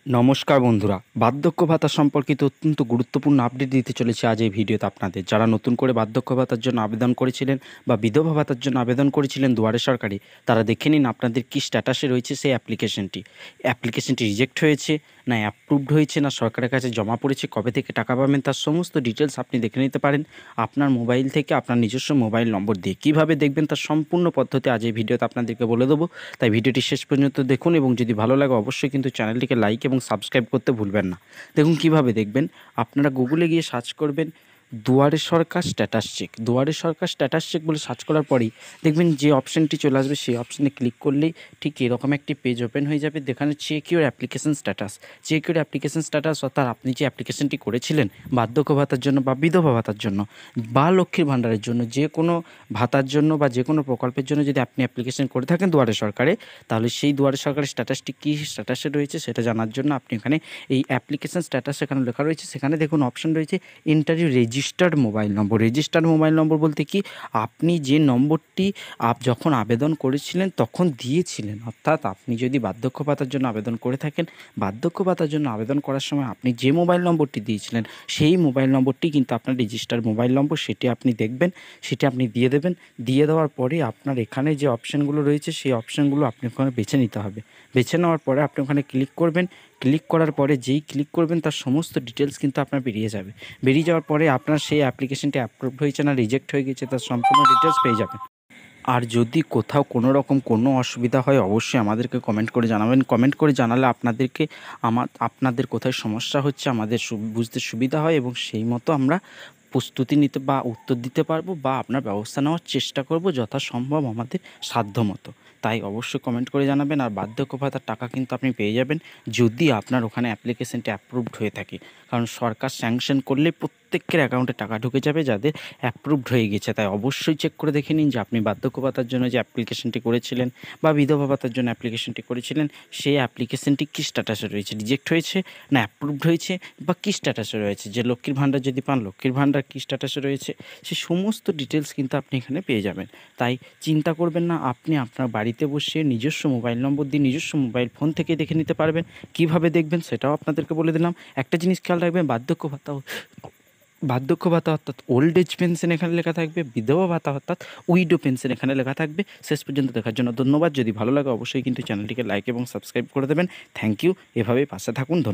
নমস্কার বন্ধুরা, বার্ধক্য ভাতা সম্পর্কিত অত্যন্ত গুরুত্বপূর্ণ আপডেট দিতে চলেছে আজ এই ভিডিওতে আপনাদের। যারা নতুন করে বার্ধক্য ভাতার জন্য আবেদন করেছিলেন বা বিধবা ভাতার জন্য আবেদন করেছিলেন দুয়ারে সরকারি, তারা দেখে নিন আপনাদের কী স্ট্যাটাসে রয়েছে সেই অ্যাপ্লিকেশনটি রিজেক্ট হয়েছে না অ্যাপ্রুভড হয়েছে না সরকারের কাছে জমা পড়েছে, কবে থেকে টাকা পাবেন তার সমস্ত ডিটেলস আপনি দেখে নিতে পারেন আপনার মোবাইল থেকে, আপনার নিজস্ব মোবাইল নম্বর দিয়ে। কীভাবে দেখবেন তার সম্পূর্ণ পদ্ধতি আজ এই ভিডিওতে আপনাদেরকে বলে দেবো, তাই ভিডিওটি শেষ পর্যন্ত দেখুন এবং যদি ভালো লাগে অবশ্যই কিন্তু চ্যানেলটিকে লাইক এবং সাবস্ক্রাইব করতে ভুলবেন না। দেখুন কিভাবে দেখবেন, আপনারা গুগলে গিয়ে সার্চ করবেন দুয়ারে সরকার স্ট্যাটাস চেক। দুয়ারে সরকার স্ট্যাটাস চেক বলে সার্চ করার পরেই দেখবেন যে অপশানটি চলে আসবে, সেই অপশানে ক্লিক করলেই ঠিক এরকম একটি পেজ ওপেন হয়ে যাবে, যেখানে check your application status. Check your application status অর্থাৎ আপনি যে অ্যাপ্লিকেশনটি করেছিলেন বার্ধক্য ভাতার জন্য বা বিধবা ভাতার জন্য বা লক্ষ্মীর ভাণ্ডারের জন্য, যে কোনো ভাতার জন্য বা যে কোনো প্রকল্পের জন্য যদি আপনি অ্যাপ্লিকেশন করে থাকেন দুয়ারে সরকারে, তাহলে সেই দুয়ারে সরকারের স্ট্যাটাসটি কী স্ট্যাটাসে রয়েছে সেটা জানার জন্য আপনি এখানে এই অ্যাপ্লিকেশন স্ট্যাটাস এখানে লেখা রয়েছে, সেখানে দেখুন অপশন রয়েছে ইন্টারভিউ রেজিস্টার্ড মোবাইল নম্বর। রেজিস্টার্ড মোবাইল নম্বর বলতে কি, আপনি যে নম্বরটি যখন আবেদন করেছিলেন তখন দিয়েছিলেন, অর্থাৎ আপনি যদি বার্ধক্য ভাতার জন্য আবেদন করে থাকেন, বার্ধক্য ভাতার জন্য আবেদন করার সময় আপনি যে মোবাইল নম্বরটি দিয়েছিলেন সেই মোবাইল নম্বরটি কিন্তু আপনার রেজিস্টার্ড মোবাইল নম্বর, সেটি আপনি দেখবেন, সেটি আপনি দিয়ে দেবেন। দিয়ে দেওয়ার পরে আপনার এখানে যে অপশানগুলো রয়েছে সেই অপশানগুলো আপনি ওখানে বেছে নিতে হবে। বেছে নেওয়ার পরে আপনি ওখানে ক্লিক করবেন। ক্লিক করার পরে যেই ক্লিক করবেন তার সমস্ত ডিটেলস কিন্তু আপনার বেরিয়ে যাবে। বেরিয়ে যাওয়ার পরে আপনার সেই অ্যাপ্লিকেশনটি অ্যাপ্রুভ হয়েছে না রিজেক্ট হয়ে গেছে তার সম্পূর্ণ ডিটেলস পেয়ে যাবেন। আর যদি কোথাও কোনো রকম কোনো অসুবিধা হয় অবশ্যই আমাদেরকে কমেন্ট করে জানাবেন। কমেন্ট করে জানালে আপনাদের কোথায় সমস্যা হচ্ছে আমাদের বুঝতে সুবিধা হয় এবং সেই মতো আমরা প্রস্তুতি নিতে বা উত্তর দিতে পারবো বা আপনার ব্যবস্থা নেওয়ার চেষ্টা করব যথাসম্ভব আমাদের সাধ্যমতো। তাই অবশ্যই কমেন্ট করে জানাবেন। আর বার্ধক্য ভাতার টাকা কিন্তু আপনি পেয়ে যাবেন যদি আপনার ওখানে অ্যাপ্লিকেশনটি অ্যাপ্রুভড হয়ে থাকে, কারণ সরকার স্যাংশন করলে প্রত্যেকের অ্যাকাউন্টে টাকা ঢুকে যাবে যাদের অ্যাপ্রুভড হয়ে গেছে। তাই অবশ্যই চেক করে দেখে নিন যে আপনি বার্ধক্য ভাতার জন্য যে অ্যাপ্লিকেশনটি করেছিলেন বা বিধবা ভাতার জন্য অ্যাপ্লিকেশনটি করেছিলেন সেই অ্যাপ্লিকেশনটি কী স্ট্যাটাসে রয়েছে, রিজেক্ট হয়েছে না অ্যাপ্রুভড হয়েছে বা কী স্ট্যাটাসে রয়েছে। যে লক্ষ্মীর ভাণ্ডার যদি পান লক্ষ্মীর ভাণ্ডার কী স্ট্যাটাসে রয়েছে, সেই সমস্ত ডিটেলস কিন্তু আপনি এখানে পেয়ে যাবেন। তাই চিন্তা করবেন না, আপনি আপনার বাড়িতে বসে নিজস্ব মোবাইল নম্বর দিয়ে নিজস্ব মোবাইল ফোন থেকে দেখে নিতে পারবেন। কিভাবে দেখবেন সেটাও আপনাদেরকে বলে দিলাম। একটা জিনিস খেয়াল রাখবেন, বার্ধক্য ভাতা অর্থাৎ ওল্ড এজ পেনশন এখানে লেখা থাকবে, বিধবা ভাতা অর্থাৎ উইডো পেনশন এখানে লেখা থাকবে। শেষ পর্যন্ত দেখার জন্য ধন্যবাদ। যদি ভালো লাগে অবশ্যই কিন্তু চ্যানেলটিকে লাইক এবং সাবস্ক্রাইব করে দেবেন। Thank you. এভাবেই পাশে থাকুন।